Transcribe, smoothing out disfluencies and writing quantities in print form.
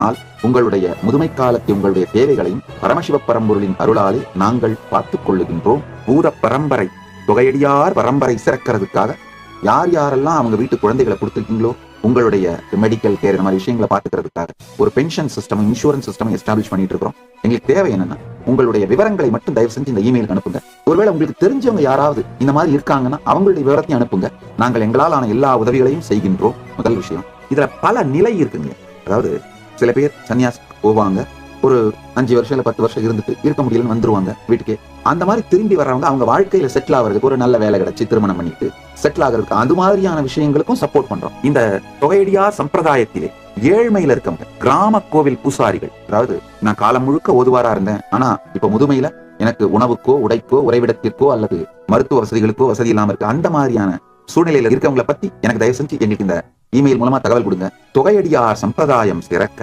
ஆனால் உங்களுடைய முதுமை காலத்தை உங்களுடைய தேவைகளையும் பரமசிவ பரம்பொருளின் அருளாலே நாங்கள் பார்த்துக் கொள்ளுகின்றோம். பூர பரம்பரை தொகையடியார் பரம்பரை சிறக்கிறதுக்காக யார் யாரெல்லாம் அவங்க வீட்டு குழந்தைகளை கொடுத்துருக்கீங்களோ உங்களுடைய மெடிக்கல் கேர் இந்த மாதிரி விஷயங்களை பார்த்துக்கிறதுக்காக ஒரு pension system insurance system establish பண்ணிட்டு இருக்கிறோம். எங்களுக்கு தேவை என்னன்னா உங்களுடைய விவரங்களை மட்டும் தயவு செஞ்சு இந்த இமெயிலுக்கு அனுப்புங்க. ஒருவேளை உங்களுக்கு தெரிஞ்சவங்க யாராவது இந்த மாதிரி இருக்காங்கன்னா அவங்களுடைய விவரத்தையும் அனுப்புங்க. நாங்கள் எங்களால் ஆன எல்லா உதவிகளையும் செய்கின்றோம். முதல் விஷயம். இதுல பல நிலை இருக்குங்க. அதாவது சில பேர் சன்னியாஸ் போவாங்க, ஒரு 5 வருஷம் இல்ல 10 வருஷம் இருந்துட்டு இருக்க முடியலன்னு வந்துருவாங்க வீட்டுக்கே. அந்த மாதிரி திரும்பி வர்றவங்க அவங்க வாழ்க்கையில செட்டில் ஆகிறதுக்கு ஒரு நல்ல வேலை கிடைச்சி திருமணம் பண்ணிட்டு செட்டில் ஆகிறதுக்கு அது மாதிரியான விஷயங்களுக்கும் சப்போர்ட் பண்றோம். இந்த தொகையடியார் சம்பிரதாயத்திலே ஏழ்மையில இருக்கவங்க, கிராம கோவில் பூசாரிகள், அதாவது நான் காலம் முழுக்க ஓதுவாரா இருந்தேன், ஆனா இப்ப முதுமையில எனக்கு உணவுக்கோ உடைக்கோ உறைவிடத்திற்கோ அல்லது மருத்துவ வசதிகளுக்கோ வசதி இல்லாம இருக்கு, அந்த மாதிரியான சூழ்நிலையில இருக்கவங்களை பத்தி எனக்கு தயவு செஞ்சு எங்களுக்கு இந்த இமெயில் மூலமா தகவல் கொடுங்க. தொகையடியார் சம்பிரதாயம் சிறக்க